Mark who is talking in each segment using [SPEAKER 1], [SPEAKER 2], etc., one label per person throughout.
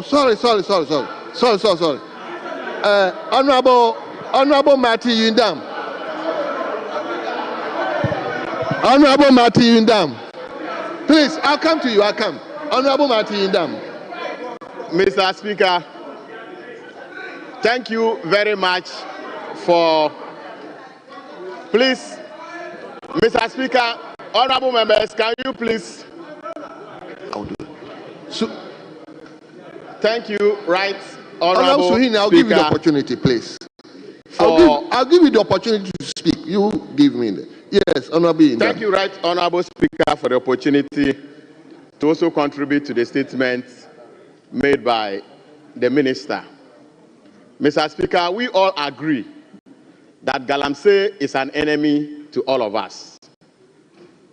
[SPEAKER 1] sorry. Honorable Marty Yundam. Honorable Marty Yundam. Please, I'll come to you. Honorable Marty Yundam.
[SPEAKER 2] Mr. Speaker, thank you very much for. Please, Mr. Speaker, honorable members, can you please?
[SPEAKER 1] I'll do it. So,
[SPEAKER 2] thank you, right, honorable Speaker.
[SPEAKER 1] I'll give you the opportunity, please. I'll give you the opportunity to speak. You give me the. Yes, honorable.
[SPEAKER 2] Thank you, right, honorable Speaker, for the opportunity to also contribute to the statement made by the minister. Mr. Speaker, we all agree that Galamsey is an enemy to all of us.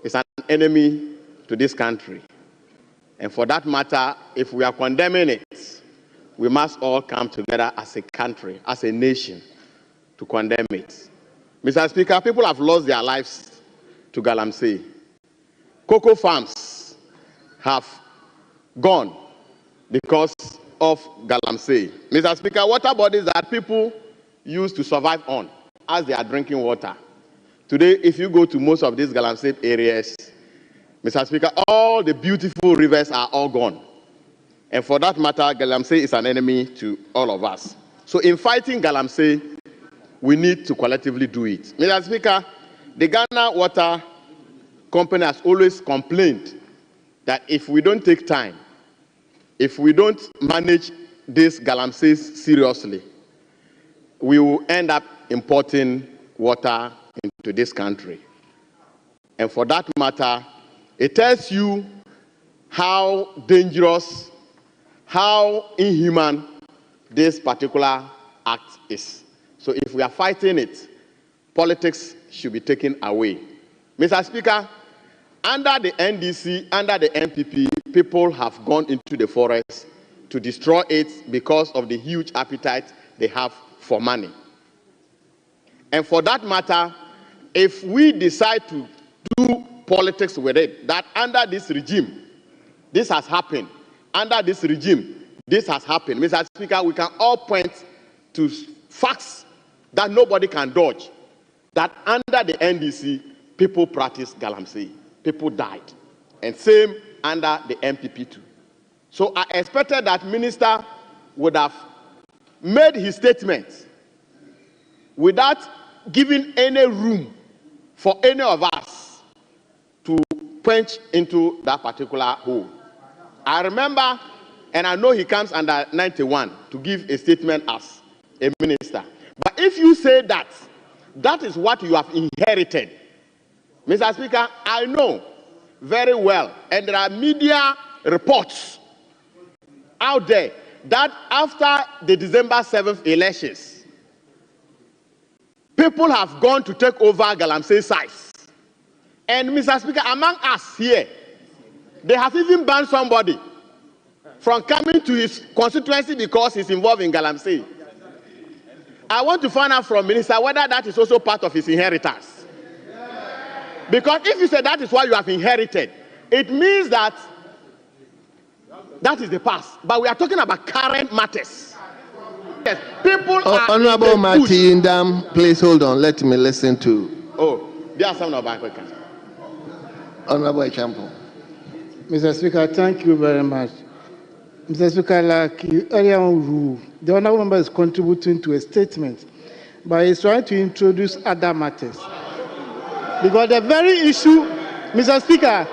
[SPEAKER 2] It's an enemy to this country. And for that matter, if we are condemning it, we must all come together as a country, as a nation, to condemn it. Mr. Speaker, people have lost their lives to Galamsey. Cocoa farms have gone because of Galamsey. Mr. Speaker, water bodies that people use to survive on as they are drinking water. Today, if you go to most of these Galamsey areas, Mr. Speaker, all the beautiful rivers are all gone. And for that matter, Galamsey is an enemy to all of us. So in fighting Galamsey, we need to collectively do it. Mr. Speaker, the Ghana Water Company has always complained that if we don't take time, if we don't manage this Galamsey seriously, we will end up importing water into this country. And for that matter, it tells you how dangerous, how inhuman this particular act is. So if we are fighting it, politics should be taken away. Mr. Speaker, under the NDC, under the MPP, people have gone into the forest to destroy it because of the huge appetite they have for money. And for that matter, if we decide to do politics with it, that under this regime, this has happened. Under this regime, this has happened. Mr. Speaker, we can all point to facts that nobody can dodge. That under the NDC, people practiced Galamsey. People died. And same under the MPP too. So I expected that minister would have made his statement without giving any room for any of us to punch into that particular hole. I remember, and I know he comes under 91 to give a statement as a minister. But if you say that, that is what you have inherited. Mr. Speaker, I know very well, and there are media reports out there that after the December 7th elections, people have gone to take over Galamsey sites. And Mr. Speaker, among us here, they have even banned somebody from coming to his constituency because he's involved in Galamsey. I want to find out from Minister whether that is also part of his inheritance. Because if you say that is what you have inherited, it means that that is the past. But we are talking about current matters. Yes, people are...
[SPEAKER 1] Honorable Marty Yundam, please hold on. Let me listen to...
[SPEAKER 2] Oh, there are some of our questions.
[SPEAKER 1] Honorable Echampo.
[SPEAKER 3] Mr. Speaker, thank you very much. Mr. Speaker, like you earlier on ruled, the honorable member is contributing to a statement, but he's trying to introduce other matters. Because the very issue, Mr. Speaker,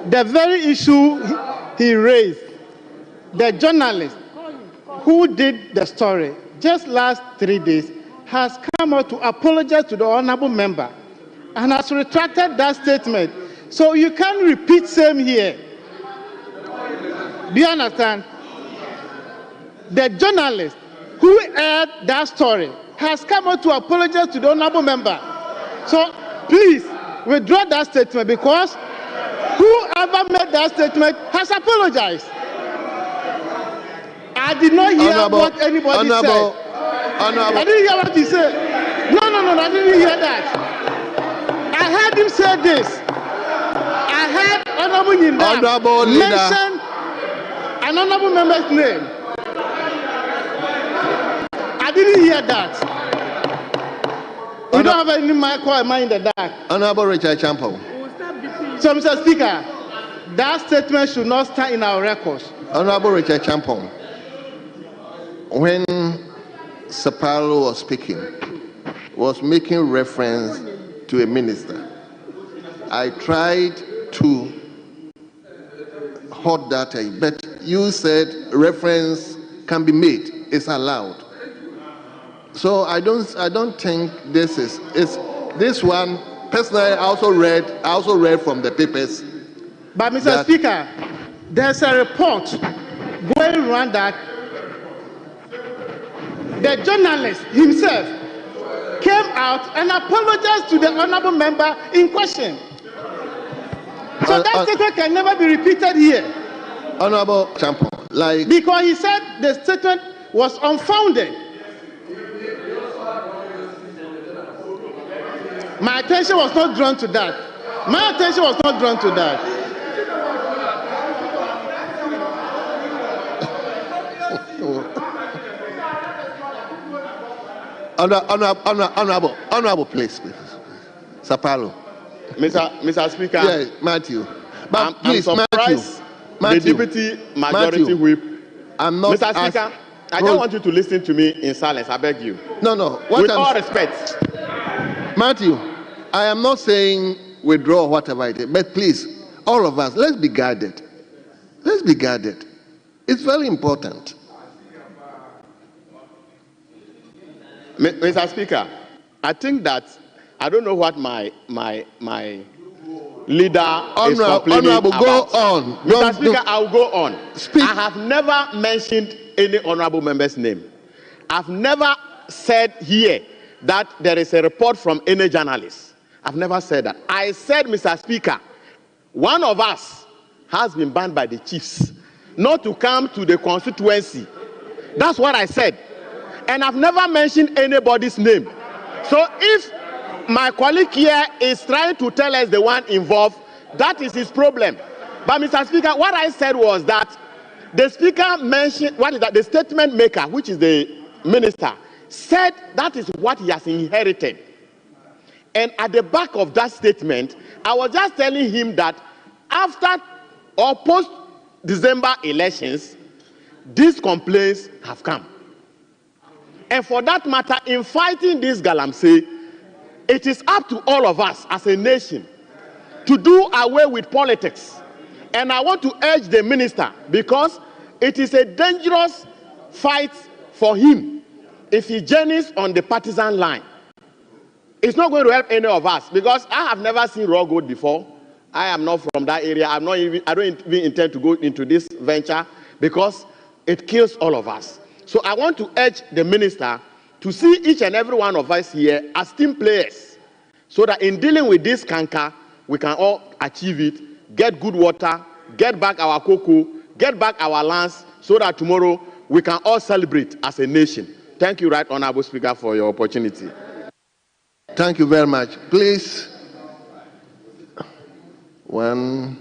[SPEAKER 3] the very issue he raised, the journalist who did the story just last 3 days has come out to apologize to the honorable member and has retracted that statement. So you can't repeat same here. Do you understand? The journalist who aired that story has come out to apologize to the honorable member. So please withdraw that statement, because whoever made that statement has apologized. I did not hear what anybody said. I didn't hear what he said. No, I didn't hear that. I heard him say this. I heard Honorable Nyindam mention an honorable member's name. I didn't hear that. We don't have any mic or mind in the dark.
[SPEAKER 1] Honorable Richard Champon.
[SPEAKER 3] So, Mr. Speaker, that statement should not stand in our records.
[SPEAKER 1] Honorable Richard Champon, when Sapalo was speaking, was making reference to a minister. I tried to hold that, but you said reference can be made, it's allowed. So I don't think this is this one. Personally, I also read from the papers.
[SPEAKER 3] But Mr. Speaker, there's a report going around that the journalist himself came out and apologized to the honorable member in question. So that statement can never be repeated here.
[SPEAKER 1] Honorable Champon,
[SPEAKER 3] because he said the statement was unfounded. My attention was not drawn to that. My attention was not drawn to that.
[SPEAKER 1] Honorable, please. Sapalo.
[SPEAKER 2] Mr. Speaker.
[SPEAKER 1] Yes, Matthew. But please,
[SPEAKER 2] I'm surprised
[SPEAKER 1] Matthew.
[SPEAKER 2] the deputy majority whip.
[SPEAKER 1] I'm not.
[SPEAKER 2] Mr. Speaker, I don't want you to listen to me in silence. I beg you.
[SPEAKER 1] No.
[SPEAKER 2] With all respect.
[SPEAKER 1] Matthew, I am not saying withdraw or whatever it is, but please, all of us, let's be guarded. Let's be guarded. It's very important.
[SPEAKER 2] Mr. Speaker, I think that I don't know what my leader is complaining
[SPEAKER 1] Honorable,
[SPEAKER 2] about.
[SPEAKER 1] go on.
[SPEAKER 2] Mr. Speaker, I'll go on.
[SPEAKER 1] Speak.
[SPEAKER 2] I have never mentioned any honorable member's name. I've never said here that there is a report from any journalist. I've never said that. I said, Mr. Speaker, one of us has been banned by the chiefs not to come to the constituency. That's what I said. And I've never mentioned anybody's name. So if my colleague here is trying to tell us the one involved, that is his problem. But Mr. Speaker, what I said was that the speaker mentioned, the statement maker, which is the minister, said that is what he has inherited. And at the back of that statement, I was just telling him that after or post-December elections, these complaints have come. And for that matter, in fighting this galamsey, it is up to all of us as a nation to do away with politics. And I want to urge the minister, because it is a dangerous fight for him if he journeys on the partisan line. It's not going to help any of us, because I have never seen raw gold before. I am not from that area. I don't even intend to go into this venture, because it kills all of us. So I want to urge the minister to see each and every one of us here as team players, so that in dealing with this canker, we can all achieve it, get good water, get back our cocoa, get back our lands, so that tomorrow we can all celebrate as a nation. Thank you, Right Honorable Speaker, for your opportunity.
[SPEAKER 1] Thank you very much. Please, one.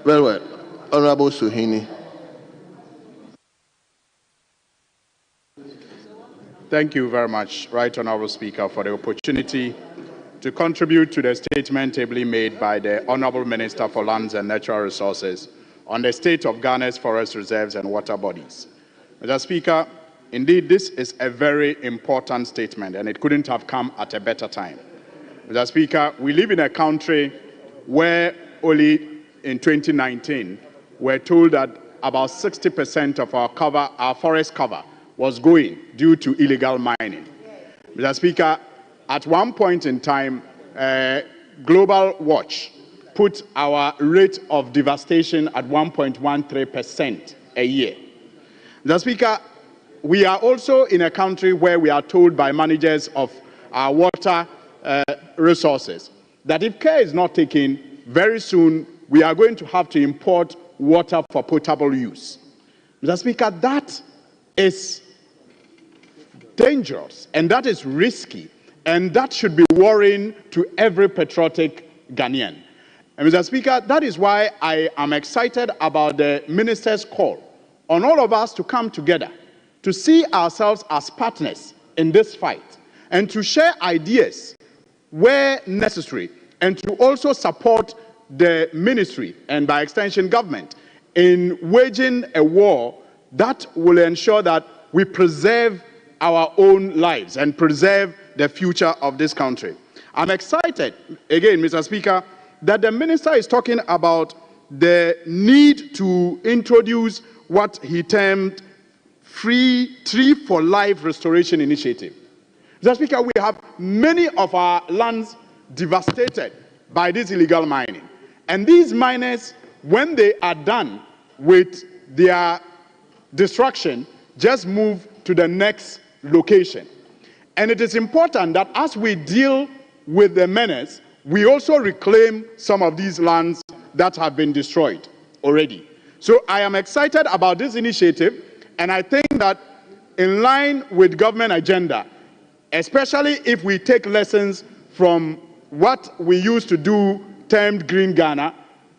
[SPEAKER 1] Very well. Honorable Suhini.
[SPEAKER 4] Thank you very much, Right Honorable Speaker, for the opportunity to contribute to the statement ably made by the Honorable Minister for Lands and Natural Resources on the state of Ghana's forest reserves and water bodies. Mr. Speaker, indeed, this is a very important statement, and it couldn't have come at a better time. Mr. Speaker, we live in a country where only in 2019, we're told that about 60% of our forest cover was going due to illegal mining. Mr. Speaker, at one point in time, Global Watch put our rate of devastation at 1.13% a year. Mr. Speaker, we are also in a country where we are told by managers of our water resources that if care is not taken, very soon we are going to have to import water for potable use. Mr. Speaker, that is dangerous and that is risky. And that should be worrying to every patriotic Ghanaian. And Mr. Speaker, that is why I am excited about the minister's call on all of us to come together, to see ourselves as partners in this fight, and to share ideas where necessary, and to also support the ministry and by extension government in waging a war that will ensure that we preserve our own lives and preserve the future of this country. I'm excited, again, Mr. Speaker, that the minister is talking about the need to introduce what he termed Free Tree for Life Restoration Initiative. Mr. Speaker, we have many of our lands devastated by this illegal mining. And these miners, when they are done with their destruction, just move to the next location. And it is important that as we deal with the menace, we also reclaim some of these lands that have been destroyed already. So I am excited about this initiative, and I think that in line with government agenda, especially if we take lessons from what we used to do termed Green Ghana,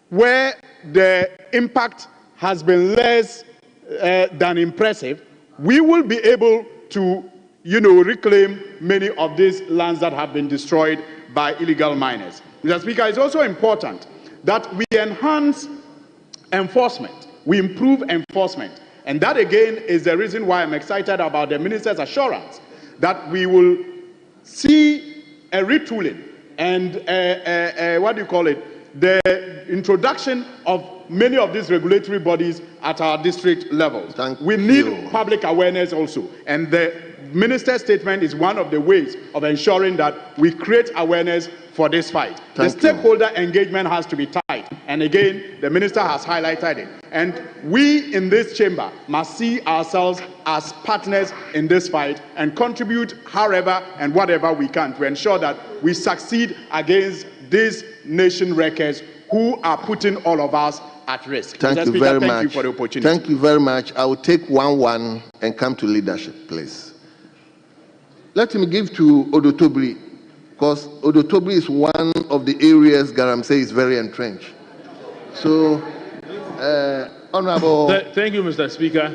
[SPEAKER 4] where the impact has been less than impressive, we will be able to, reclaim many of these lands that have been destroyed by illegal miners. Mr. Speaker, it's also important that we enhance enforcement, we improve enforcement. And that again is the reason why I'm excited about the minister's assurance that we will see a retooling and the introduction of many of these regulatory bodies at our district levels. We need public awareness also, and the minister's statement is one of the ways of ensuring that we create awareness for this fight. The stakeholder engagement has to be tight, and again, the minister has highlighted it. And we in this chamber must see ourselves as partners in this fight and contribute however and whatever we can to ensure that we succeed against these nation wreckers who are putting all of us at risk.
[SPEAKER 1] Thank you
[SPEAKER 4] Speaker,
[SPEAKER 1] very
[SPEAKER 4] thank
[SPEAKER 1] much.
[SPEAKER 4] you for the opportunity.
[SPEAKER 1] Thank you very much. I will take 1-1 and come to leadership, please. Let me give to Odotobri, because Odotobri is one of the areas Garamsey is very entrenched. So, Honorable.
[SPEAKER 5] Thank you, Mr. Speaker.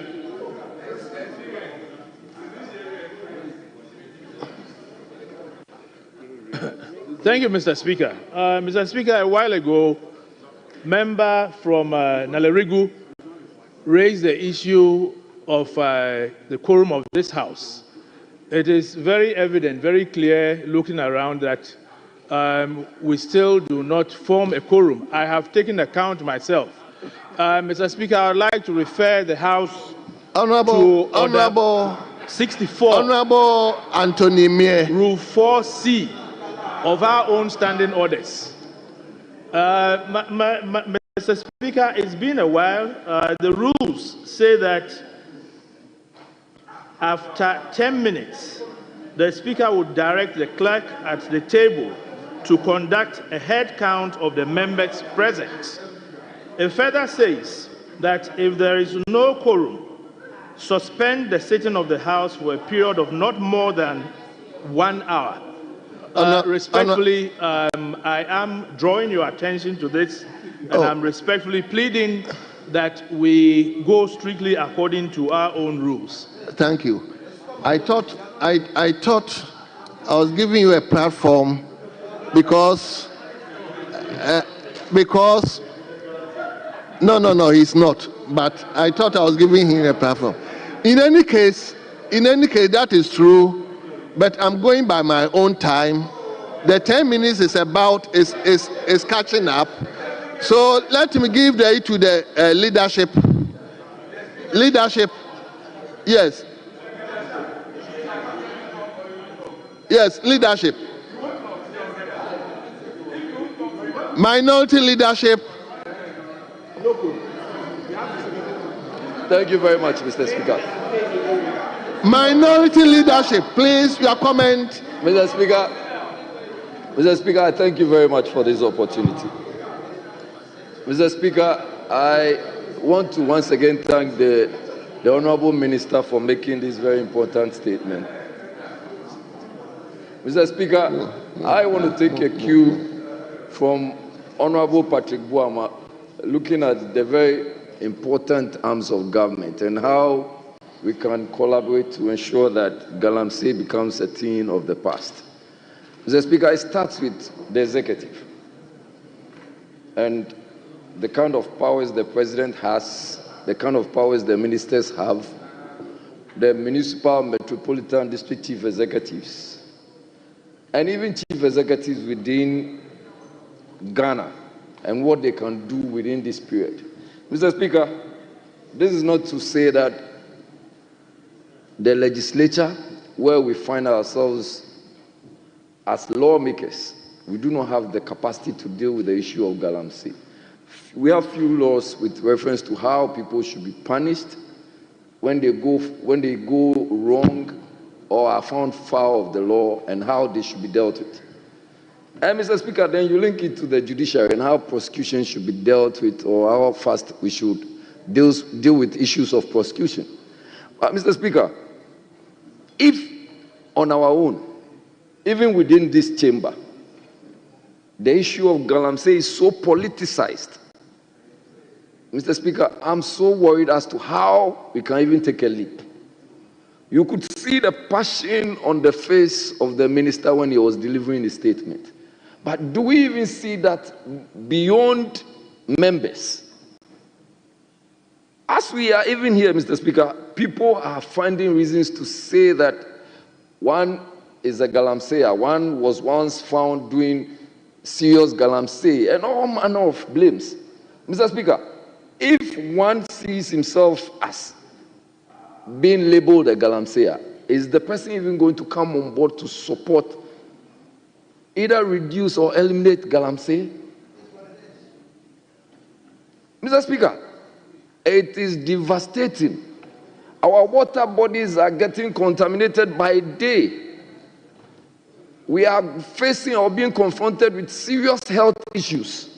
[SPEAKER 5] Thank you, Mr. Speaker. Mr. Speaker, a while ago, member from Nalerigu raised the issue of the quorum of this House. It is very evident, very clear, looking around, that we still do not form a quorum. I have taken account myself. Mr. Speaker, I would like to refer the House
[SPEAKER 1] Honorable
[SPEAKER 5] 64,
[SPEAKER 1] Honorable Anthony Mie,
[SPEAKER 5] Rule 4C of our own standing orders. Mr. Speaker, it's been a while. The rules say that after 10 minutes, the Speaker would direct the clerk at the table to conduct a head count of the members present. It further says that if there is no quorum, suspend the sitting of the House for a period of not more than 1 hour. Respectfully, I am drawing your attention to this, and I'm respectfully pleading that we go strictly according to our own rules.
[SPEAKER 1] Thank you. I thought I was giving you a platform because no, he's not. But I thought I was giving him a platform. In any case, that is true. But I'm going by my own time. The 10 minutes is catching up. So let me give the to the leadership. Leadership, yes. Yes, leadership. Minority leadership.
[SPEAKER 6] Thank you very much, Mr. Speaker.
[SPEAKER 1] Minority leadership, please, your comment.
[SPEAKER 6] Mr. Speaker, I thank you very much for this opportunity. Mr. Speaker, I want to once again thank the Honorable Minister for making this very important statement. Mr. Speaker, I want to take a cue from Honorable Patrick Buama, looking at the very important arms of government and how we can collaborate to ensure that Galamsey becomes a thing of the past. Mr. Speaker, it starts with the executive and the kind of powers the president has, the kind of powers the ministers have, the municipal, metropolitan, district chief executives, and even chief executives within Ghana and what they can do within this period. Mr. Speaker, this is not to say that the legislature, where we find ourselves as lawmakers, we do not have the capacity to deal with the issue of Galamsey. We have few laws with reference to how people should be punished when they go wrong or are found foul of the law and how they should be dealt with. And Mr. Speaker, then you link it to the judiciary and how prosecution should be dealt with or how fast we should deal with issues of prosecution. But Mr. Speaker, if on our own, even within this chamber, the issue of Galamsey is so politicized, Mr. Speaker, I'm so worried as to how we can even take a leap. You could see the passion on the face of the minister when he was delivering his statement. But do we even see that beyond members? As we are even here, Mr. Speaker, people are finding reasons to say that one is a Galamseyer, one was once found doing serious Galamsey, and all manner of blames. Mr. Speaker, if one sees himself as being labeled a Galamseyer, is the person even going to come on board to support either reduce or eliminate Galamsey? Mr. Speaker, it is devastating. Our water bodies are getting contaminated by day. We are facing or being confronted with serious health issues.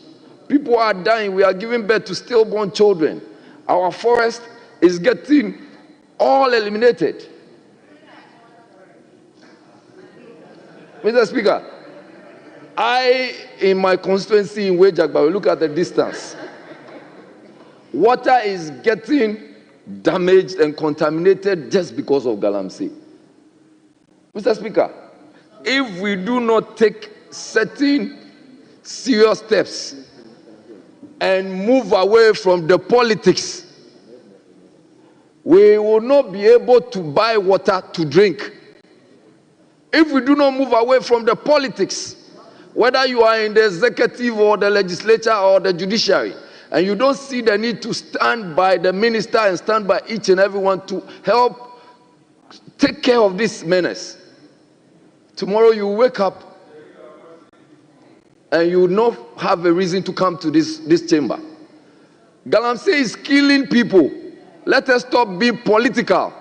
[SPEAKER 6] People are dying. We are giving birth to stillborn children. Our forest is getting all eliminated. Mr. Speaker, in my constituency in Wejagba, we look at the distance. Water is getting damaged and contaminated just because of Galamsey. Mr. Speaker, if we do not take certain serious steps and move away from the politics, we will not be able to buy water to drink. If we do not move away from the politics, whether you are in the executive or the legislature or the judiciary, and you don't see the need to stand by the minister and stand by each and everyone to help take care of this menace, tomorrow you wake up and you will not have a reason to come to this chamber. Galamsey is killing people. Let us stop being political.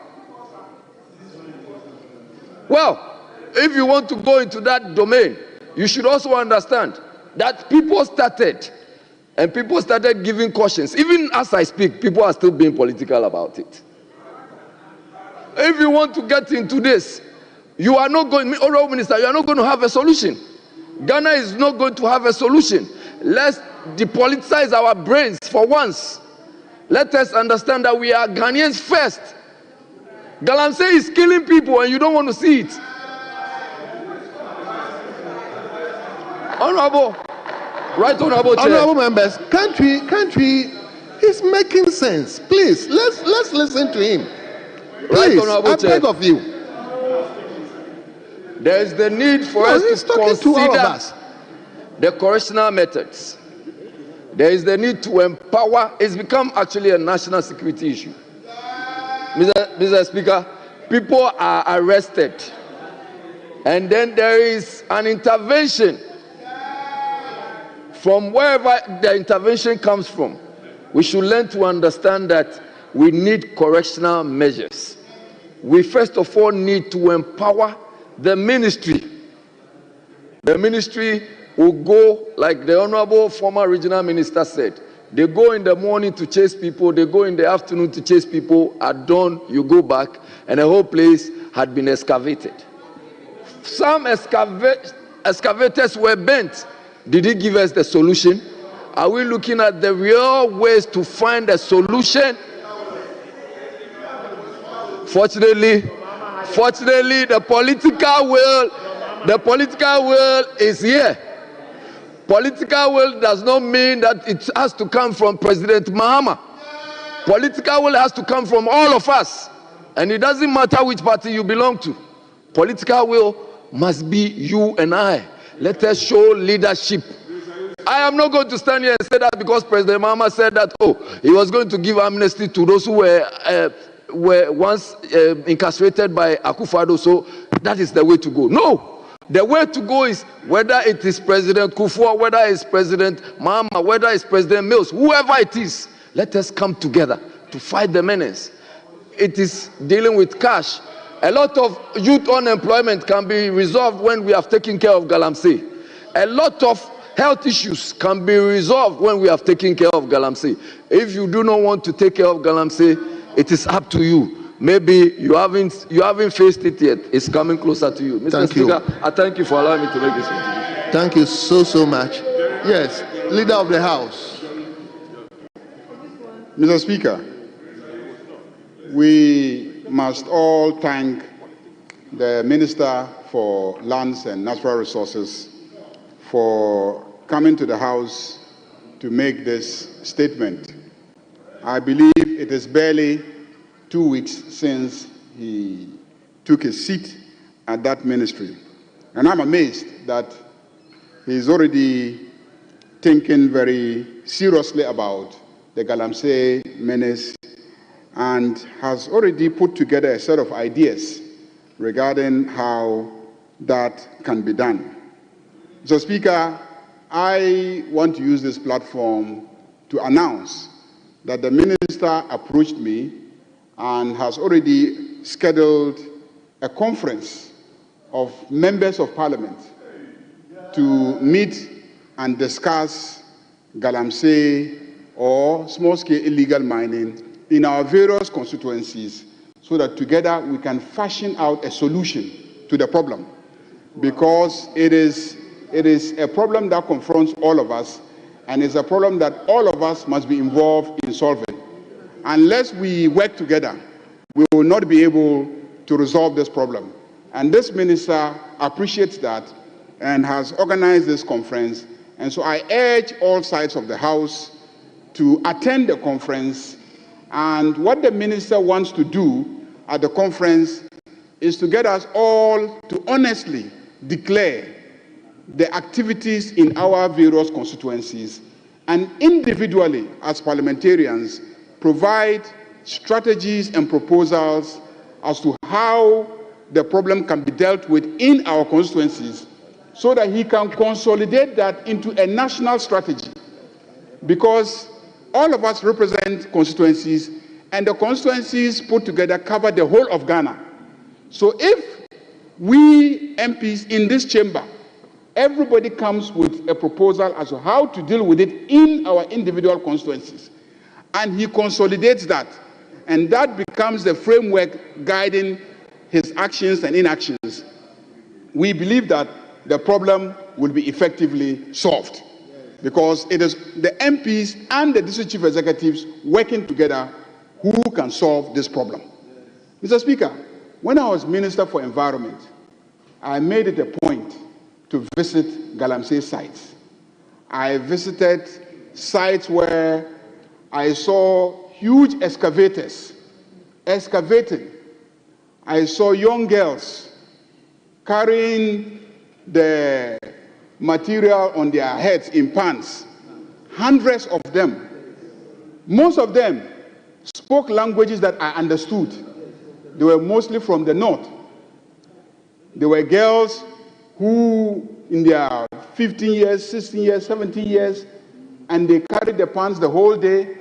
[SPEAKER 6] Well, if you want to go into that domain, you should also understand that people started giving cautions. Even as I speak, people are still being political about it. If you want to get into this, you are not going, Honorable Minister, you are not going to have a solution. Ghana is not going to have a solution. Let's depoliticize our brains for once. Let us understand that we are Ghanaians first. Galamsey is killing people and you don't want to see it. Honorable Chair.
[SPEAKER 1] Honorable members, country is making sense. Please, let's listen to him. Please, I beg of you.
[SPEAKER 6] There is the need for us to consider the correctional methods. There is the need to empower. It's become actually a national security issue. Mr. Speaker, people are arrested. And then there is an intervention. From wherever the intervention comes from, we should learn to understand that we need correctional measures. We first of all need to empower the ministry. The ministry will go, like the Honorable former regional minister said, they go in the morning to chase people, they go in the afternoon to chase people, at dawn you go back, and the whole place had been excavated. Some excavators were bent. Did he give us the solution? Are we looking at the real ways to find a solution? Fortunately, the political will is here. Political will does not mean that it has to come from President Mahama. Political will has to come from all of us. And it doesn't matter which party you belong to. Political will must be you and I. Let us show leadership. I am not going to stand here and say that because President Mahama said that, he was going to give amnesty to those who were once incarcerated by Akufo-Addo, so that is the way to go. No. The way to go is whether it is President Kufuor, whether it's President Mahama, whether it's President Mills, whoever it is, let us come together to fight the menace. It is dealing with cash. A lot of youth unemployment can be resolved when we have taken care of Galamsey. A lot of health issues can be resolved when we have taken care of Galamsey. If you do not want to take care of Galamsey, it is up to you. Maybe you haven't faced it yet. It's coming closer to you. Mr. Speaker, I thank you for allowing me to make this contribution.
[SPEAKER 1] Thank you so much. Yes, Leader of the House.
[SPEAKER 7] Mr. Speaker, we must all thank the Minister for Lands and Natural Resources for coming to the House to make this statement. I believe it is barely 2 weeks since he took his seat at that ministry. And I'm amazed that he's already thinking very seriously about the Galamsey menace and has already put together a set of ideas regarding how that can be done. So, Speaker, I want to use this platform to announce that the minister approached me and has already scheduled a conference of members of parliament to meet and discuss Galamsey or small-scale illegal mining in our various constituencies so that together we can fashion out a solution to the problem. Because it is a problem that confronts all of us, and it's a problem that all of us must be involved in solving. Unless we work together, we will not be able to resolve this problem. And this minister appreciates that and has organized this conference. And so I urge all sides of the House to attend the conference. And what the minister wants to do at the conference is to get us all to honestly declare the activities in our various constituencies and individually as parliamentarians provide strategies and proposals as to how the problem can be dealt with in our constituencies so that he can consolidate that into a national strategy. Because all of us represent constituencies, and the constituencies put together cover the whole of Ghana. So if we MPs in this chamber, everybody comes with a proposal as to how to deal with it in our individual constituencies, and he consolidates that, and that becomes the framework guiding his actions and inactions, we believe that the problem will be effectively solved, because it is the MPs and the district chief executives working together who can solve this problem. Mr. Speaker, when I was Minister for Environment, I made it a point to visit Galamsey sites. I visited sites where I saw huge excavators excavating. I saw young girls carrying the material on their heads in pans, hundreds of them. Most of them spoke languages that I understood. They were mostly from the north. They were girls who, in their 15 years, 16 years, 17 years, and they carried the pans the whole day.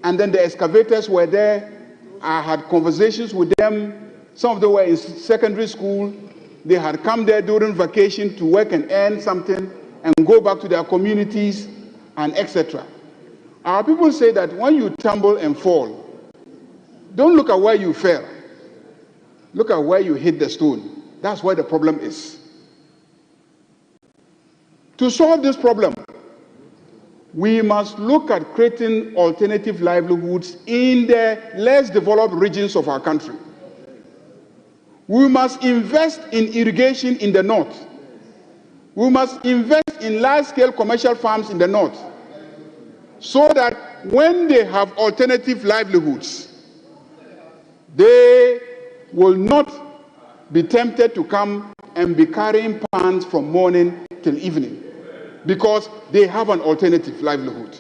[SPEAKER 7] And then the excavators were there. I had conversations with them. Some of them were in secondary school. They had come there during vacation to work and earn something and go back to their communities and etc. Our people say that when you tumble and fall, don't look at where you fell. Look at where you hit the stone. That's where the problem is. To solve this problem, we must look at creating alternative livelihoods in the less developed regions of our country. We must invest in irrigation in the north. We must invest in large-scale commercial farms in the north, so that when they have alternative livelihoods, they will not be tempted to come and be carrying pans from morning till evening, because they have an alternative livelihood.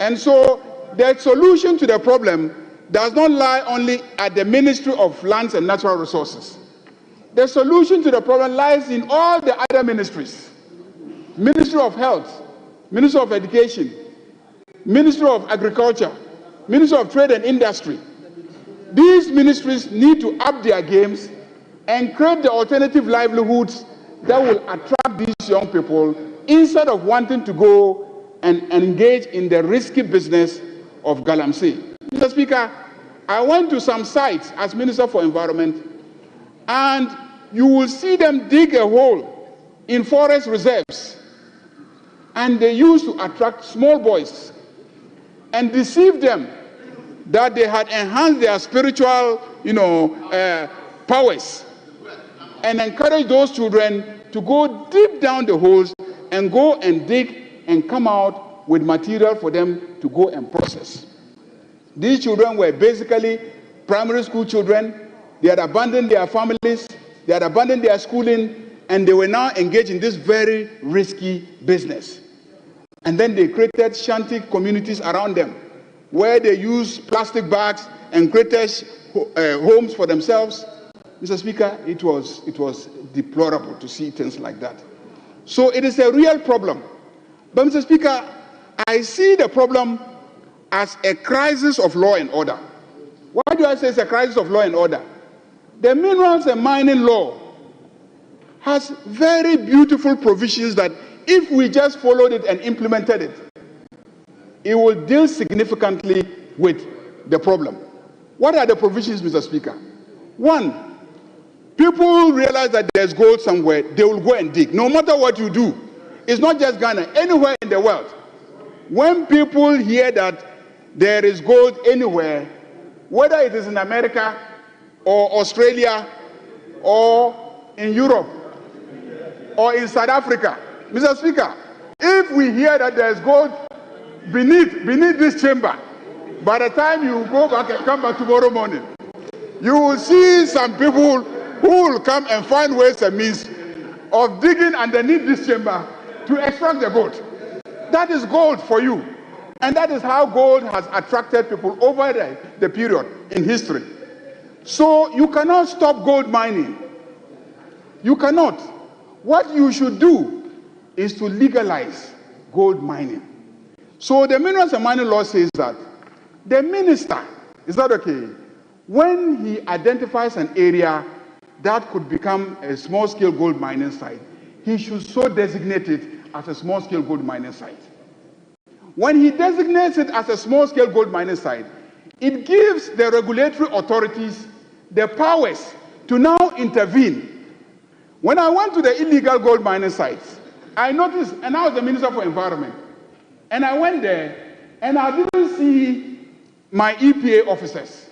[SPEAKER 7] And so the solution to the problem does not lie only at the Ministry of Lands and Natural Resources. The solution to the problem lies in all the other ministries. Ministry of Health, Ministry of Education, Ministry of Agriculture, Ministry of Trade and Industry. These ministries need to up their games and create the alternative livelihoods that will attract these young people, instead of wanting to go and engage in the risky business of galamsey. Mr. Speaker, I went to some sites as Minister for Environment, and you will see them dig a hole in forest reserves, and they used to attract small boys and deceive them that they had enhanced their spiritual, powers, and encourage those children to go deep down the holes and go and dig and come out with material for them to go and process. These children were basically primary school children. They had abandoned their families, they had abandoned their schooling, and they were now engaged in this very risky business. And then they created shanty communities around them, where they used plastic bags and created homes for themselves. Mr. Speaker, it was deplorable to see things like that. So it is a real problem. But Mr. Speaker, I see the problem as a crisis of law and order. Why do I say it's a crisis of law and order? The Minerals and Mining Law has very beautiful provisions that, if we just followed it and implemented it, it will deal significantly with the problem. What are the provisions, Mr. Speaker? One, people realize that there's gold somewhere, they will go and dig. No matter what you do, it's not just Ghana, anywhere in the world. When people hear that there is gold anywhere, whether it is in America or Australia or in Europe or in South Africa, Mr. Speaker, if we hear that there is gold beneath this chamber, by the time you go back and come back tomorrow morning, you will see some people who will come and find ways and means of digging underneath this chamber to extract the gold. That is gold for you. And that is how gold has attracted people over the period in history. So you cannot stop gold mining. You cannot. What you should do is to legalize gold mining. So the Minerals and Mining Law says that the minister, is that okay, when he identifies an area that could become a small-scale gold mining site, he should so designate it as a small-scale gold mining site. When he designates it as a small-scale gold mining site, it gives the regulatory authorities the powers to now intervene. When I went to the illegal gold mining sites, I noticed, and I was the Minister for Environment, and I went there, and I didn't see my EPA officers.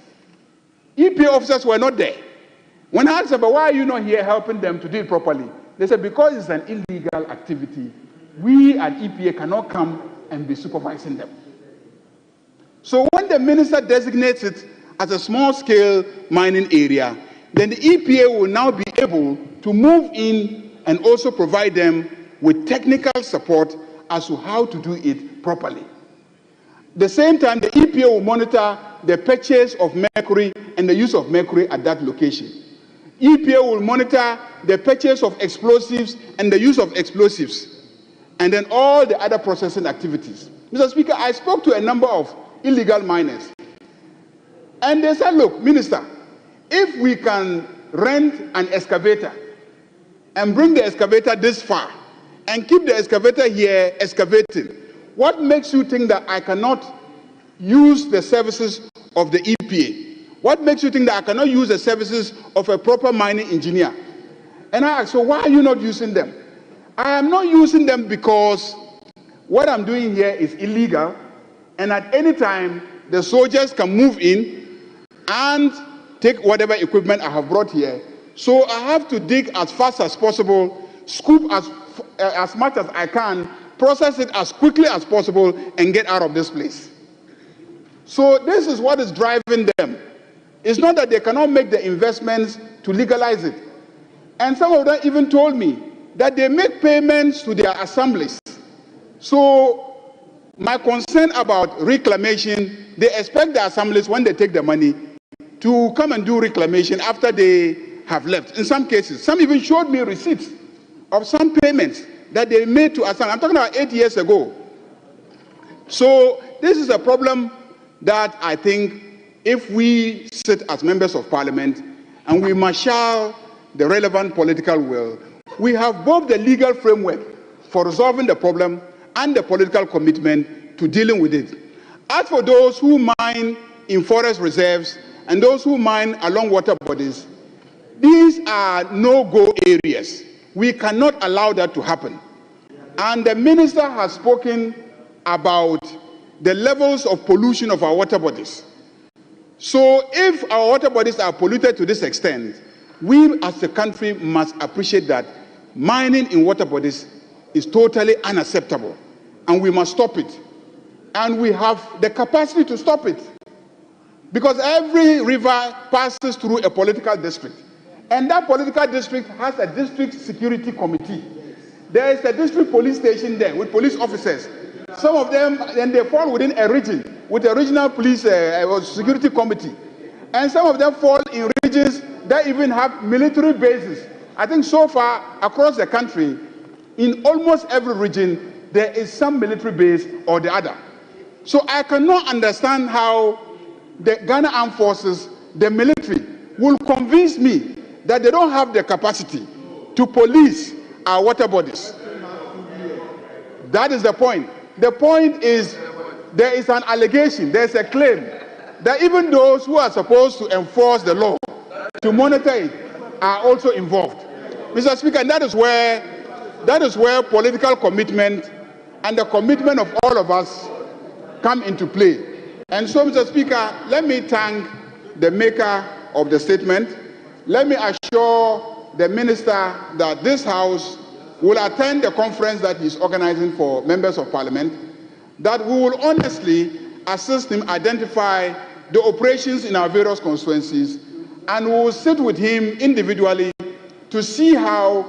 [SPEAKER 7] EPA officers were not there. When I asked them, why are you not here helping them to do it properly? They said, because it's an illegal activity, we at EPA cannot come and be supervising them. So when the minister designates it as a small-scale mining area, then the EPA will now be able to move in and also provide them with technical support as to how to do it properly. At the same time, the EPA will monitor the purchase of mercury and the use of mercury at that location. EPA will monitor the purchase of explosives and the use of explosives, and then all the other processing activities. Mr. Speaker, I spoke to a number of illegal miners, and they said, look, Minister, if we can rent an excavator and bring the excavator this far and keep the excavator here excavating, what makes you think that I cannot use the services of the EPA? What makes you think that I cannot use the services of a proper mining engineer? And I asked, so why are you not using them? I am not using them because what I'm doing here is illegal, and at any time, the soldiers can move in and take whatever equipment I have brought here. So I have to dig as fast as possible, scoop as much as I can, process it as quickly as possible, and get out of this place. So this is what is driving them. It's not that they cannot make the investments to legalize it. And some of them even told me that they make payments to their assemblies. So my concern about reclamation, they expect the assemblies, when they take the money, to come and do reclamation after they have left. In some cases, some even showed me receipts of some payments that they made to assemblies. I'm talking about 8 years ago. So this is a problem that I think if we sit as members of parliament and we marshal the relevant political will, we have both the legal framework for resolving the problem and the political commitment to dealing with it. As for those who mine in forest reserves and those who mine along water bodies, these are no-go areas. We cannot allow that to happen. And the minister has spoken about the levels of pollution of our water bodies. So if our water bodies are polluted to this extent, we as a country must appreciate that mining in water bodies is totally unacceptable, and we must stop it. And we have the capacity to stop it, because every river passes through a political district, and that political district has a district security committee. There is a district police station there with police officers. Some of them, and they fall within a region with a regional police security committee. And some of them fall in regions that even have military bases. I think so far across the country, in almost every region, there is some military base or the other. So I cannot understand how the Ghana Armed Forces, the military, will convince me that they don't have the capacity to police our water bodies. That is the point. The point is, there is an allegation, there's a claim that even those who are supposed to enforce the law, to monitor it, are also involved. Mr. Speaker, and that is where political commitment and the commitment of all of us come into play. And so, Mr. Speaker, let me thank the maker of the statement. Let me assure the minister that this House will attend the conference that he's organizing for members of parliament, that we will honestly assist him identify the operations in our various constituencies, and we will sit with him individually to see how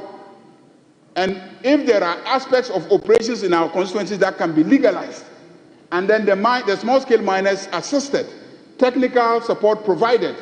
[SPEAKER 7] and if there are aspects of operations in our constituencies that can be legalized, and then the small-scale miners assisted, technical support provided,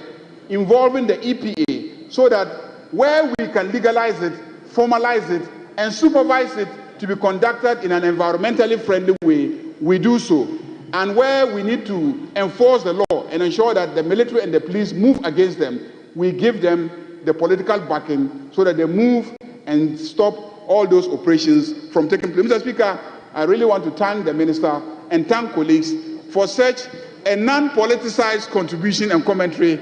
[SPEAKER 7] involving the EPA, so that where we can legalize it, formalize it, and supervise it to be conducted in an environmentally friendly way, we do so. And where we need to enforce the law and ensure that the military and the police move against them, we give them the political backing so that they move and stop all those operations from taking place. Mr. Speaker, I really want to thank the minister and thank colleagues for such a non-politicized contribution and commentary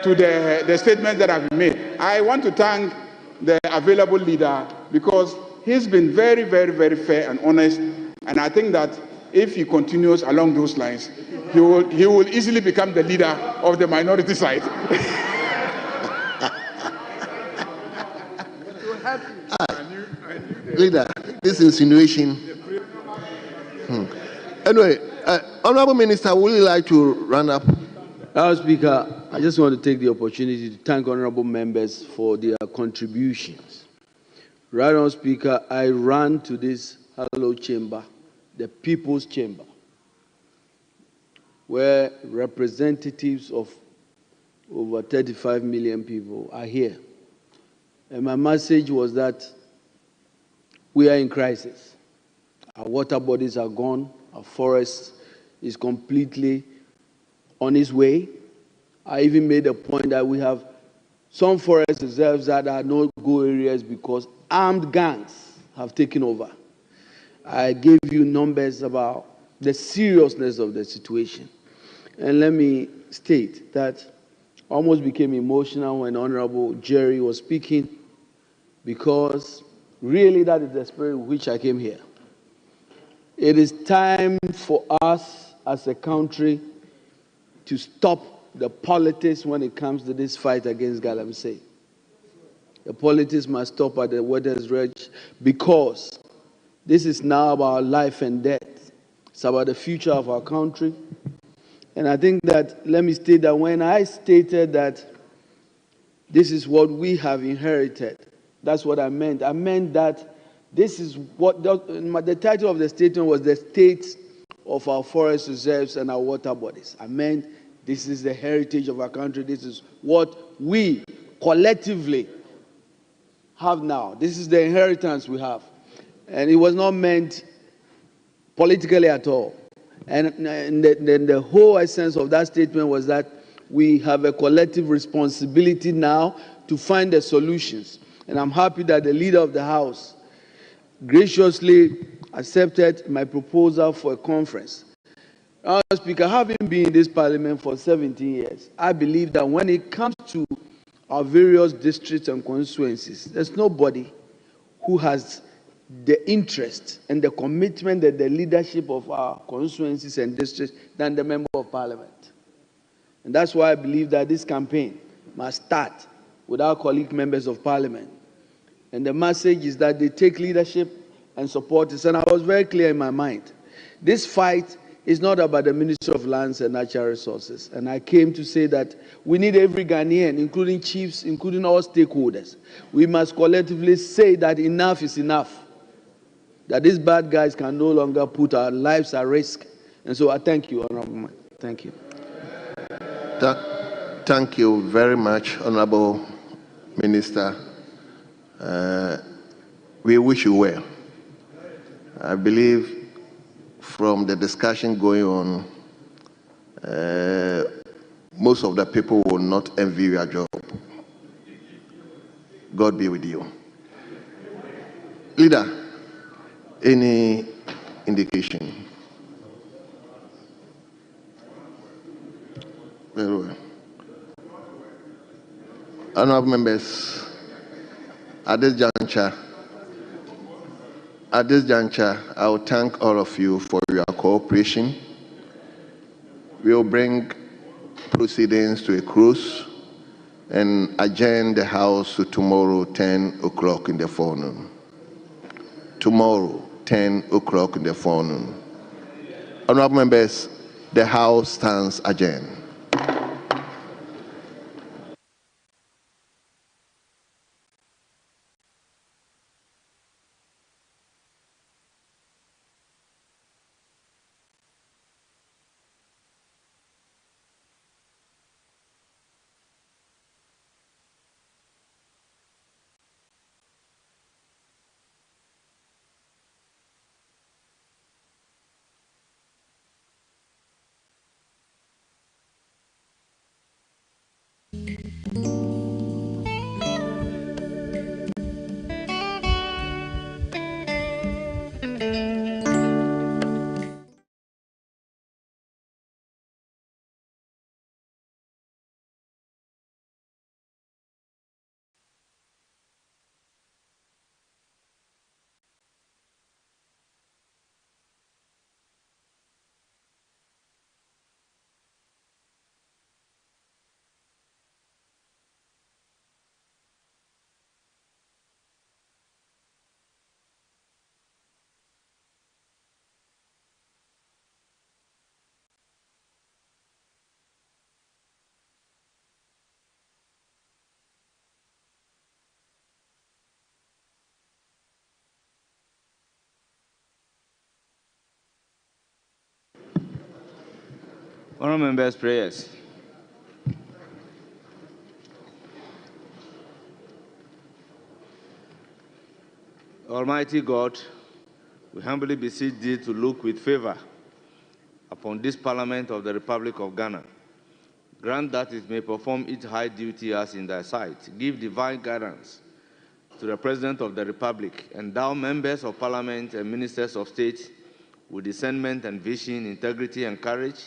[SPEAKER 7] to the statements that have been made. I want to thank the available leader, because he's been very, very, very fair and honest, and I think that if he continues along those lines, he will easily become the leader of the minority side.
[SPEAKER 1] Leader, this insinuation. Anyway, Honorable Minister, would you like to run up?
[SPEAKER 8] House Speaker, I just want to take the opportunity to thank honorable members for their contributions. Right on, Speaker, I ran to this hallowed chamber, the People's Chamber, where representatives of over 35 million people are here. And my message was that we are in crisis. Our water bodies are gone. Our forest is completely on its way. I even made a point that we have some forest reserves that are no-go areas because armed gangs have taken over. I gave you numbers about the seriousness of the situation. And let me state that I almost became emotional when Honorable Jerry was speaking because really that is the spirit with which I came here. It is time for us as a country to stop the politics when it comes to this fight against Galamsey. The politics must stop at the water's edge, because this is now about life and death. It's about the future of our country. And I think that, let me state that when I stated that this is what we have inherited, that's what I meant. I meant that this is what the title of the statement was, the state of our forest reserves and our water bodies. I meant this is the heritage of our country. This is what we collectively have now. This is the inheritance we have. And it was not meant politically at all. And the whole essence of that statement was that we have a collective responsibility now to find the solutions. And I'm happy that the leader of the House graciously accepted my proposal for a conference. Speaker, having been in this parliament for 17 years, I believe that when it comes to our various districts and constituencies, there's nobody who has the interest and the commitment that the leadership of our constituencies and districts than the member of parliament. And that's why I believe that this campaign must start with our colleague members of parliament. And the message is that they take leadership and support us. And I was very clear in my mind. This fight is not about the Ministry of Lands and Natural Resources. And I came to say that we need every Ghanaian, including chiefs, including all stakeholders. We must collectively say that enough is enough. That these bad guys can no longer put our lives at risk. And so I thank you, Honorable Man. Thank you.
[SPEAKER 1] Thank you very much, Honorable Minister. We wish you well. I believe from the discussion going on, most of the people will not envy your job. God be with you. Leader, any indication? Very well. Honorable members, at this juncture, I will thank all of you for your cooperation. We will bring proceedings to a close and adjourn the House to tomorrow, 10 o'clock in the forenoon. Tomorrow, 10 o'clock in the forenoon. Honorable members, the House stands adjourned.
[SPEAKER 9] Honourable members, prayers. Almighty God, we humbly beseech thee to look with favor upon this Parliament of the Republic of Ghana. Grant that it may perform its high duty as in thy sight. Give divine guidance to the President of the Republic, endow members of Parliament and ministers of state with discernment and vision, integrity and courage,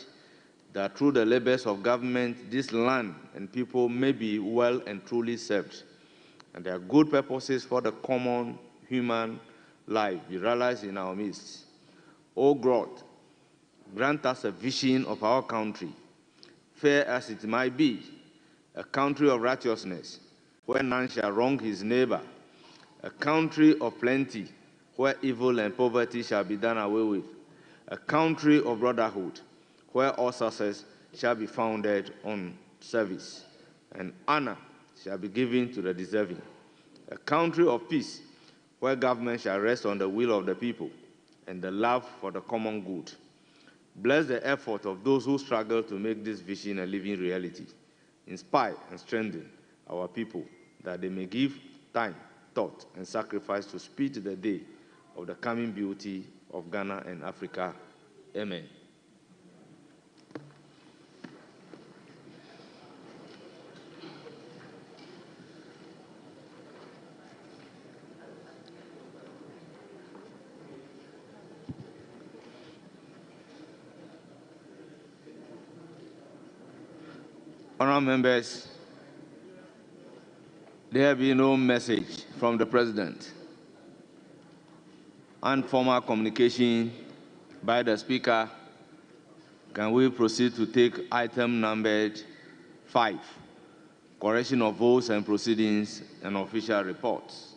[SPEAKER 9] that through the labors of government, this land and people may be well and truly served. and their good purposes for the common human life be realized in our midst. O God, grant us a vision of our country, fair as it might be, a country of righteousness, where none shall wrong his neighbor, a country of plenty, where evil and poverty shall be done away with, a country of brotherhood, where all success shall be founded on service, and honor shall be given to the deserving, a country of peace, where government shall rest on the will of the people, and the love for the common good. Bless the effort of those who struggle to make this vision a living reality. Inspire and strengthen our people that they may give time, thought, and sacrifice to speed the day of the coming beauty of Ghana and Africa. Amen. Honourable members, there be no message from the President. And formal communication by the Speaker. Can we proceed to take item numbered 5, correction of votes and proceedings and official reports?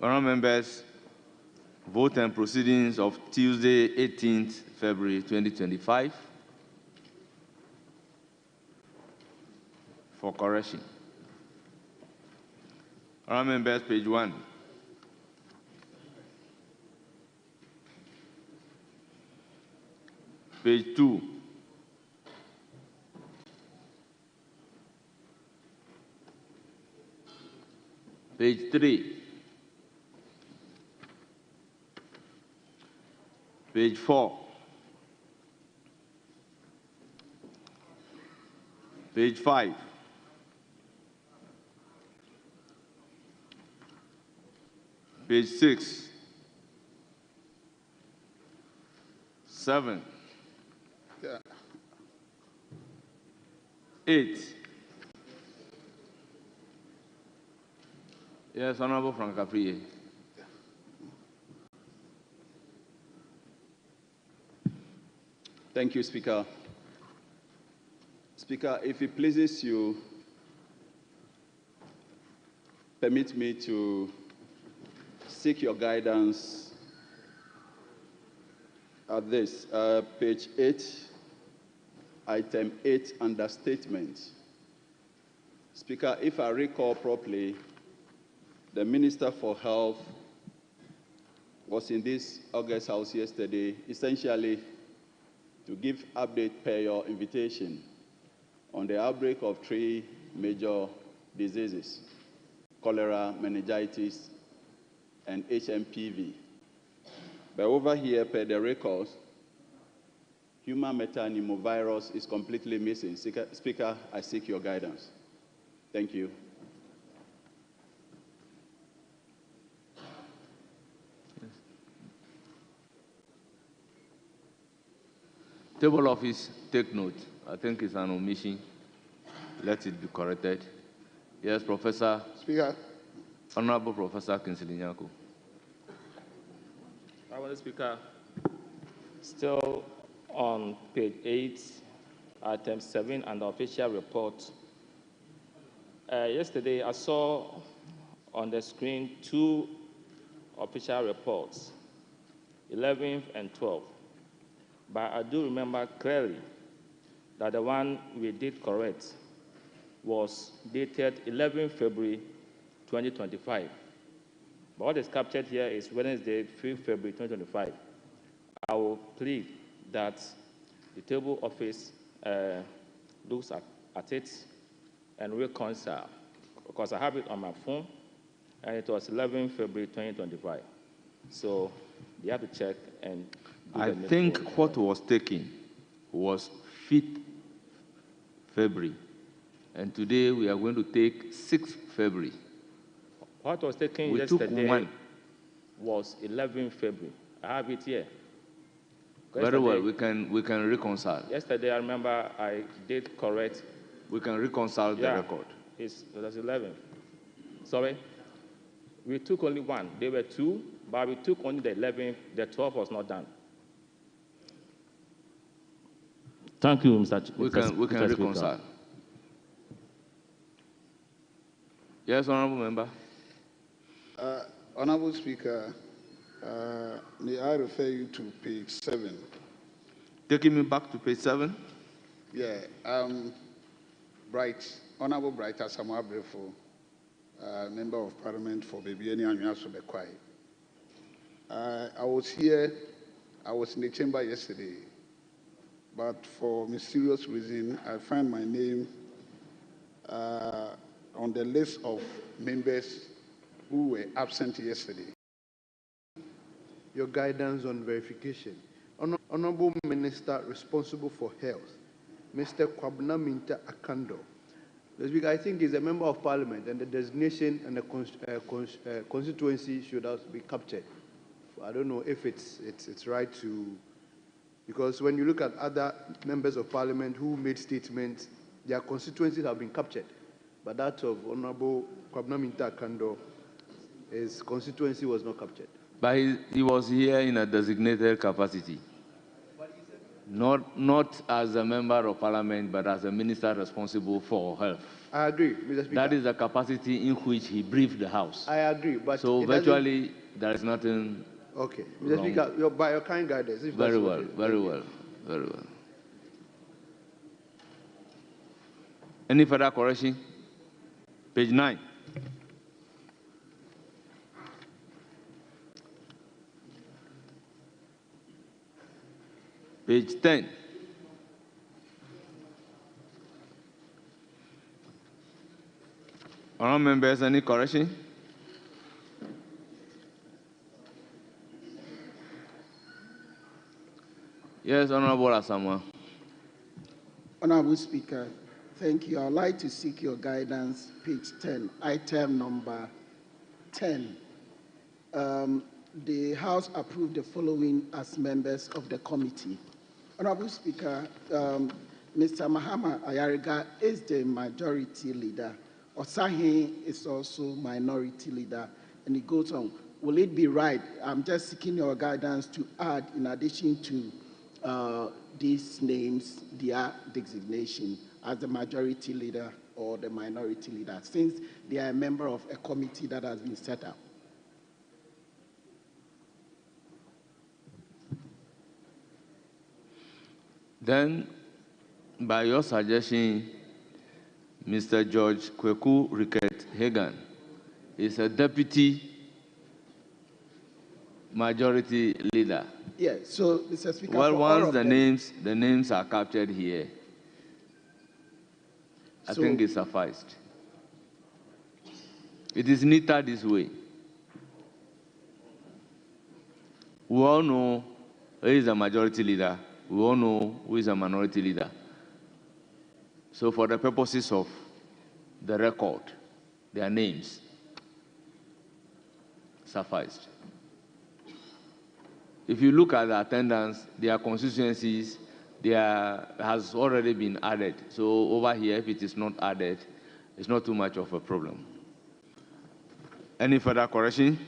[SPEAKER 9] Honourable members, vote and proceedings of Tuesday, 18th February 2025 for correction. Honourable members, page 1. Page 2. Page 3. Page 4. Page 5. Page 6. 7. 8. Yes, Honorable Frank Afriye.
[SPEAKER 10] Thank you, Speaker. Speaker, if it pleases you, permit me to seek your guidance at this, page 8, item 8, understatement. Speaker, if I recall properly, the Minister for Health was in this August House yesterday, essentially to give update per your invitation on the outbreak of 3 major diseases: cholera, meningitis, and HMPV. But over here, per the records, human metapneumovirus is completely missing. Speaker, I seek your guidance. Thank you.
[SPEAKER 9] Table office, take note. I think it's an omission. Let it be corrected. Yes, Professor.
[SPEAKER 1] Speaker.
[SPEAKER 9] Honorable Professor Kinsley Nyako.
[SPEAKER 11] Honorable Speaker, still on page 8, item 7, and the official report. Yesterday, I saw on the screen 2 official reports, 11th and 12th. But I do remember clearly that the one we did correct was dated 11 February 2025. But what is captured here is Wednesday, 5 February 2025. I will plead that the table office looks at it and reconcile, because I have it on my phone, and it was 11 February 2025. So they have to check and
[SPEAKER 9] I think what was taken was 5th February, and today we are going to take 6th February.
[SPEAKER 11] What was taken yesterday was 11 February. I have it here.
[SPEAKER 9] Very well, we can reconcile.
[SPEAKER 11] Yesterday, I remember I did correct
[SPEAKER 9] we can reconcile the record.
[SPEAKER 11] That's 11. Sorry? We took only one. There were two, but we took only the 11th. The 12th was not done. Thank you, Mr.
[SPEAKER 9] We can reconcile. Yes, Honorable Member.
[SPEAKER 7] Honorable Speaker, may I refer you to page 7?
[SPEAKER 9] Taking me back to page 7?
[SPEAKER 7] Yeah, Honorable Bright Asamoah Brefo, Member of Parliament for Bebiani and Yasobekwai. I was in the chamber yesterday, but for mysterious reason, I find my name on the list of members who were absent yesterday.
[SPEAKER 12] Your guidance on verification. Honorable Minister responsible for health, Mr. Kwabena Minta Akando. The Speaker, I think, is a member of Parliament, and the designation and the constituency should also be captured. I don't know if it's right to, because when you look at other members of Parliament who made statements, their constituencies have been captured, but that of Honorable Kwabena Minta Akando, his constituency was not captured.
[SPEAKER 9] But he was here in a designated capacity. Not as a member of Parliament, but as a minister responsible for health.
[SPEAKER 12] I agree, Mr. Speaker.
[SPEAKER 9] That is the capacity in which he briefed the House.
[SPEAKER 12] I agree, but
[SPEAKER 9] so virtually there is nothing.
[SPEAKER 12] Okay, Mr. Speaker, by your kind guidance.
[SPEAKER 9] Very well, very well, very well. Any further correction? Page 9. Page 10. Honourable members, any correction? Yes, Honourable Asamoah.
[SPEAKER 13] Honourable Speaker, thank you. I would like to seek your guidance, page 10, item number 10. The House approved the following as members of the committee. Honourable Speaker, Mr. Mahama Ayariga is the majority leader. Osahin is also minority leader. And it goes on. Will it be right? I'm just seeking your guidance to add, in addition to these names, their designation as the majority leader or the minority leader, since they are a member of a committee that has been set up.
[SPEAKER 9] Then, by your suggestion, Mr. George Kweku Ricket Hagan is a deputy majority leader.
[SPEAKER 13] Yes, so Mr. Speaker,
[SPEAKER 9] well, once the names are captured here, I think it sufficed. It is neater this way. We all know who is a majority leader. We all know who is a minority leader. So for the purposes of the record, their names sufficed. If you look at the attendance, their constituencies, has already been added. So over here, if it is not added, it's not too much of a problem. Any further correction?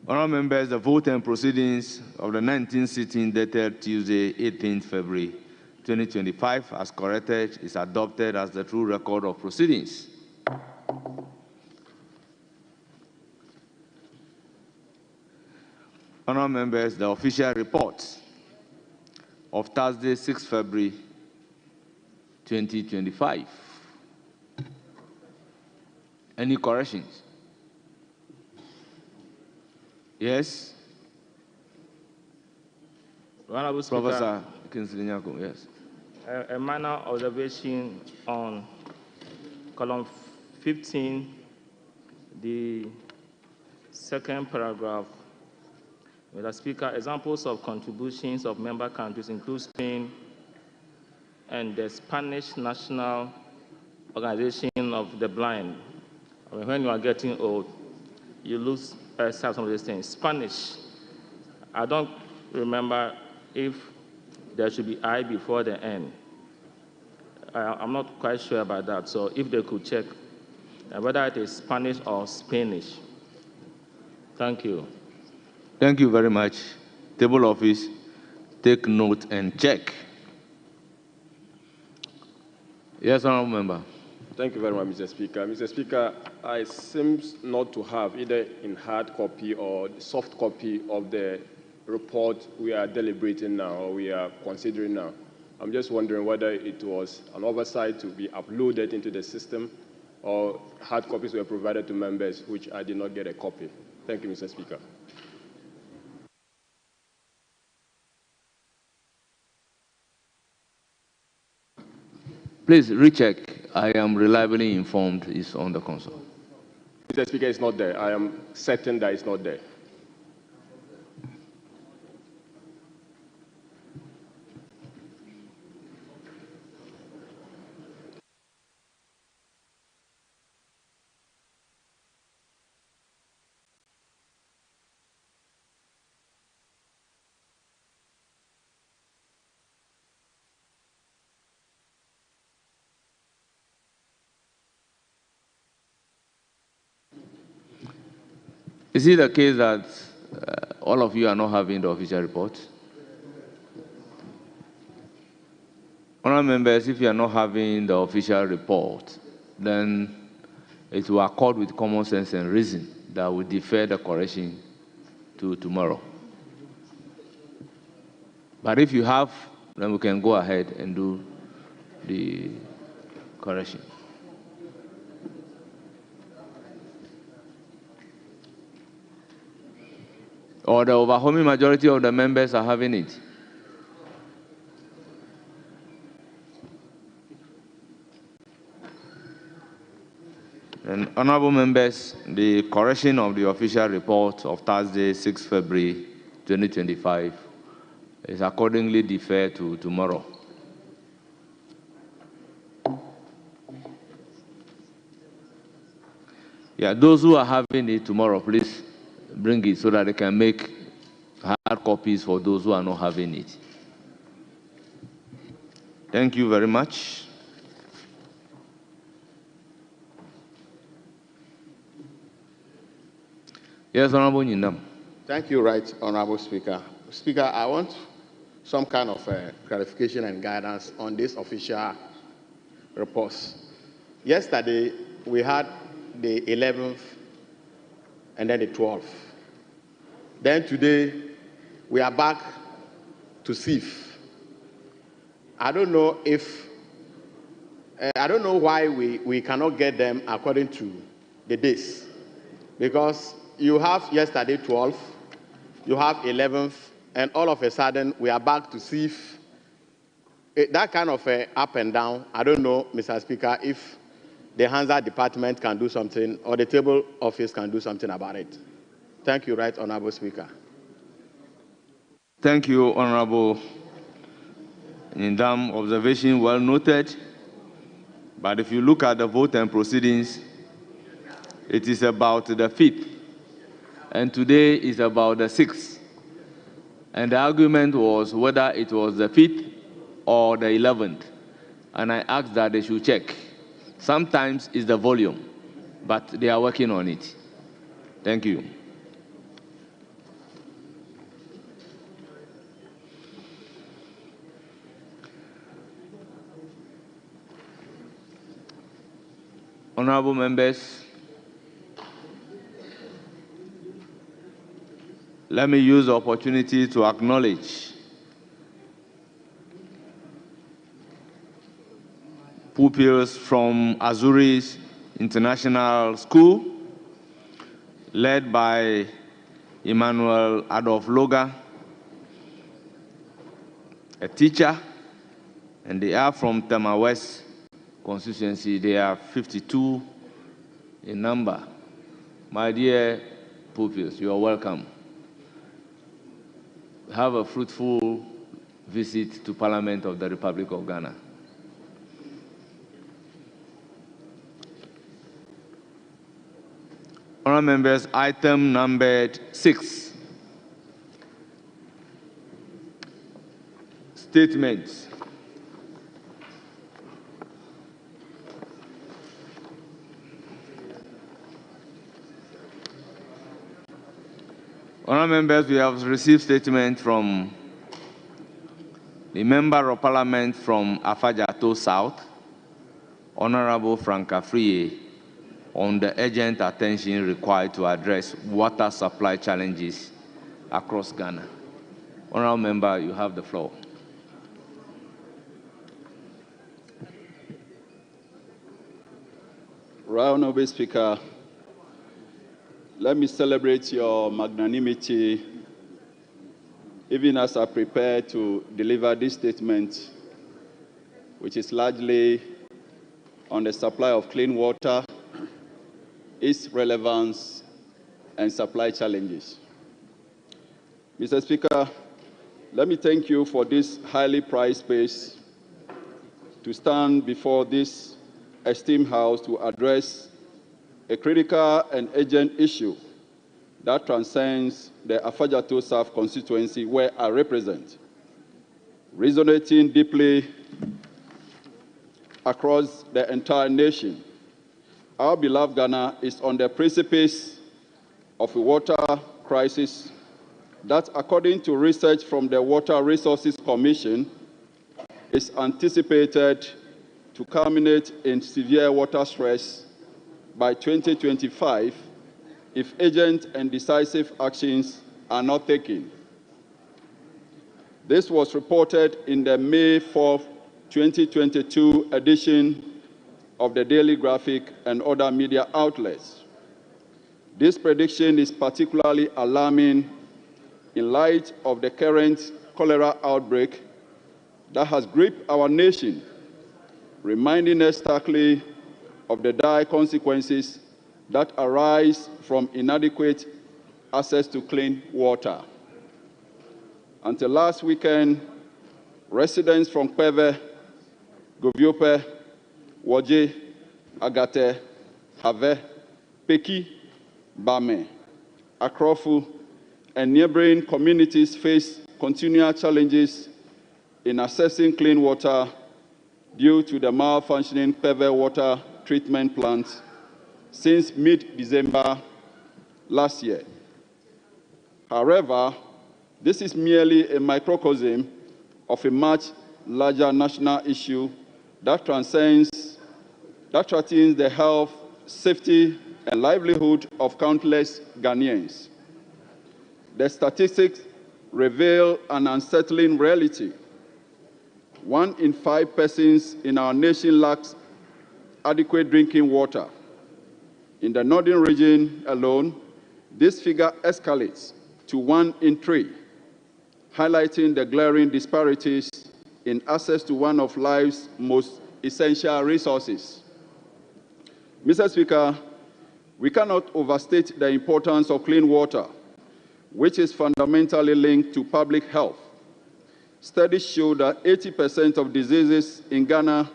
[SPEAKER 9] Honourable members, the vote and proceedings of the 19th sitting dated Tuesday, 18th February 2025, as corrected, is adopted as the true record of proceedings. Honourable members, the official report of Thursday, 6th February 2025. Any corrections? Yes?
[SPEAKER 11] Honourable Speaker,
[SPEAKER 9] Professor Kingsley Nyako, yes.
[SPEAKER 11] A minor observation on column 15, the second paragraph. Mr. Speaker, examples of contributions of member countries include Spain and the Spanish National Organization of the Blind. I mean, when you are getting old, you lose some of these things. Spanish, I don't remember if there should be I before the N. I'm not quite sure about that. So if they could check whether it is Spanish or Spanish. Thank you.
[SPEAKER 9] Thank you very much. Table office, take note and check. Yes, honorable member.
[SPEAKER 14] Thank you very much, Mr. Speaker. Mr. Speaker, I seem not to have either in hard copy or soft copy of the report we are deliberating now or we are considering now. I'm just wondering whether it was an oversight to be uploaded into the system or hard copies were provided to members, which I did not get a copy. Thank you, Mr. Speaker.
[SPEAKER 9] Please recheck. I am reliably informed it's on the console.
[SPEAKER 14] Mr. Speaker, it's not there. I am certain that it's not there.
[SPEAKER 9] Is it the case that all of you are not having the official report? Honourable members, if you are not having the official report, then it will accord with common sense and reason that we defer the correction to tomorrow. But if you have, then we can go ahead and do the correction. Or the overwhelming majority of the members are having it. And honorable members, the correction of the official report of Thursday, 6 February 2025 is accordingly deferred to tomorrow. Yeah, those who are having it tomorrow, please bring it so that they can make hard copies for those who are not having it. Thank you very much. Yes, Honorable Nyindam.
[SPEAKER 2] Thank you, Right Honorable Speaker. Speaker, I want some kind of clarification and guidance on this official reports. Yesterday, we had the 11th and then the 12th. Then today, we are back to SIF. I don't know if, I don't know why we cannot get them according to the days. Because you have yesterday 12th, you have 11th, and all of a sudden we are back to SIF. That kind of up and down, I don't know, Mr. Speaker, if the Hansa department can do something or the table office can do something about it. Thank you, Right Honorable Speaker.
[SPEAKER 9] Thank you, Honorable Nyindam. Observation well noted. But if you look at the vote and proceedings, it is about the 5th. And today is about the 6th. And the argument was whether it was the 5th or the 11th. And I asked that they should check. Sometimes it's the volume, but they are working on it. Thank you. Honorable members, let me use the opportunity to acknowledge pupils from Azuris International School, led by Emmanuel Adolf Loga, a teacher, and they are from Tema West constituency. They are 52 in number. My dear pupils, you are welcome. Have a fruitful visit to Parliament of the Republic of Ghana. Honourable members, item numbered 6. Statements. Honourable members, we have received statement from the Member of Parliament from Afajato South, Honourable Frank Afriye, on the urgent attention required to address water supply challenges across Ghana. Honourable member, you have the floor.
[SPEAKER 10] Right Honourable Speaker, let me celebrate your magnanimity even as I prepare to deliver this statement, which is largely on the supply of clean water, its relevance, and supply challenges. Mr. Speaker, let me thank you for this highly prized space to stand before this esteemed House to address a critical and urgent issue that transcends the Afajato South constituency where I represent, resonating deeply across the entire nation. Our beloved Ghana is on the precipice of a water crisis that, according to research from the Water Resources Commission, is anticipated to culminate in severe water stress by 2025 if urgent and decisive actions are not taken. This was reported in the May 4, 2022 edition of the Daily Graphic and other media outlets. This prediction is particularly alarming in light of the current cholera outbreak that has gripped our nation, reminding us starkly of the dire consequences that arise from inadequate access to clean water. Until last weekend, residents from Kweve, Goviope, Woje, Agate, Have, Peki, Bame, Akrofu, and neighboring communities face continual challenges in accessing clean water due to the malfunctioning Kweve water treatment plant since mid-December last year. However, this is merely a microcosm of a much larger national issue that threatens the health, safety, and livelihood of countless Ghanaians. The statistics reveal an unsettling reality. 1 in 5 persons in our nation lacks adequate drinking water. In the northern region alone, this figure escalates to 1 in 3, highlighting the glaring disparities in access to one of life's most essential resources. Mr. Speaker, we cannot overstate the importance of clean water, which is fundamentally linked to public health. Studies show that 80% of diseases in Ghana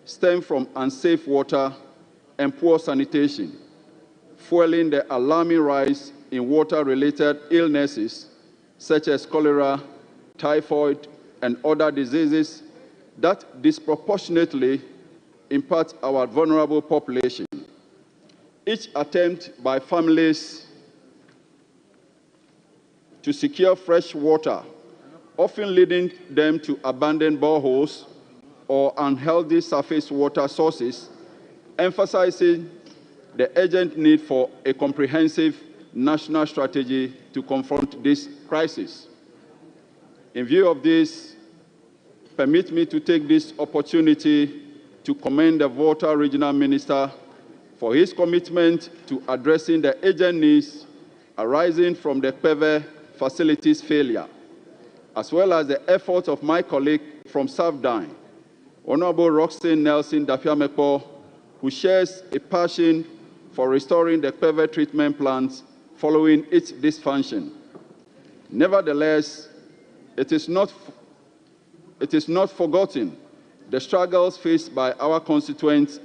[SPEAKER 10] stem from unsafe water and poor sanitation, fueling the alarming rise in water-related illnesses such as cholera, typhoid, and other diseases that disproportionately impact our vulnerable population. Each attempt by families to secure fresh water, often leading them to abandon boreholes or unhealthy surface water sources, emphasizing the urgent need for a comprehensive national strategy to confront this crisis. In view of this, permit me to take this opportunity to commend the Water Regional Minister for his commitment to addressing the urgent needs arising from the Kweve facility's failure, as well as the efforts of my colleague from South Dine, Honorable Roxanne Nelson Dafiamepo, who shares a passion for restoring the Kweve treatment plant following its dysfunction. Nevertheless, it is not forgotten the struggles faced by our constituents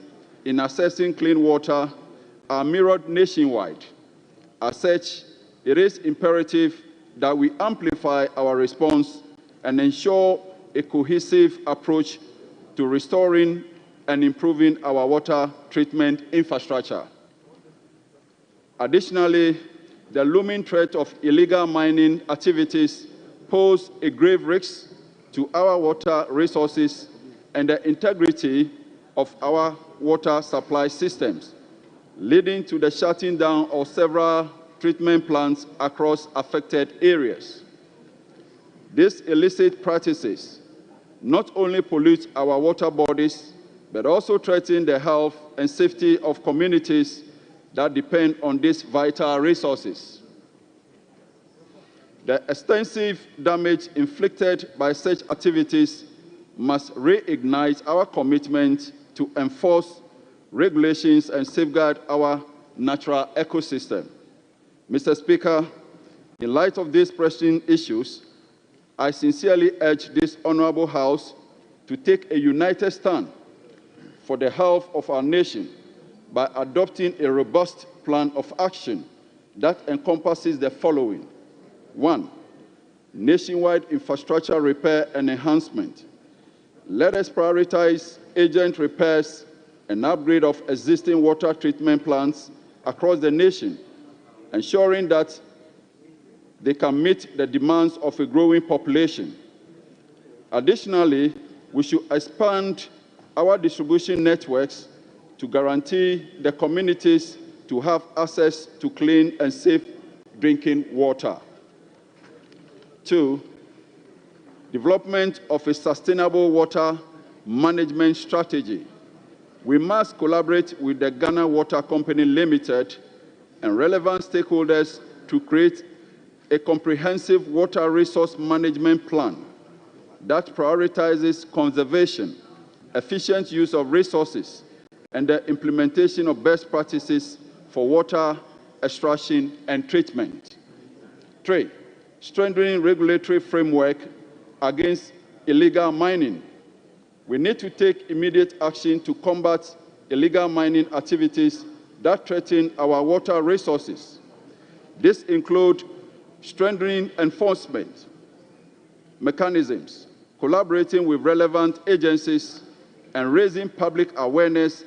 [SPEAKER 10] in accessing clean water are mirrored nationwide. As such, it is imperative that we amplify our response and ensure a cohesive approach to restoring and improving our water treatment infrastructure. Additionally, the looming threat of illegal mining activities pose a grave risk to our water resources and the integrity of our water supply systems, leading to the shutting down of several treatment plants across affected areas. These illicit practices not only pollute our water bodies, but also threaten the health and safety of communities that depend on these vital resources. The extensive damage inflicted by such activities must reignite our commitment to enforce regulations and safeguard our natural ecosystem. Mr. Speaker, in light of these pressing issues, I sincerely urge this Honorable House to take a united stand for the health of our nation by adopting a robust plan of action that encompasses the following. 1. Nationwide infrastructure repair and enhancement. Let us prioritize agent repairs and upgrade of existing water treatment plants across the nation, ensuring that they can meet the demands of a growing population. Additionally, we should expand our distribution networks to guarantee the communities to have access to clean and safe drinking water. 2. Development of a sustainable water management strategy. We must collaborate with the Ghana Water Company Limited and relevant stakeholders to create a comprehensive water resource management plan that prioritizes conservation, efficient use of resources, and the implementation of best practices for water extraction and treatment. 3. Strengthening regulatory framework against illegal mining. We need to take immediate action to combat illegal mining activities that threaten our water resources. This includes strengthening enforcement mechanisms, collaborating with relevant agencies, and raising public awareness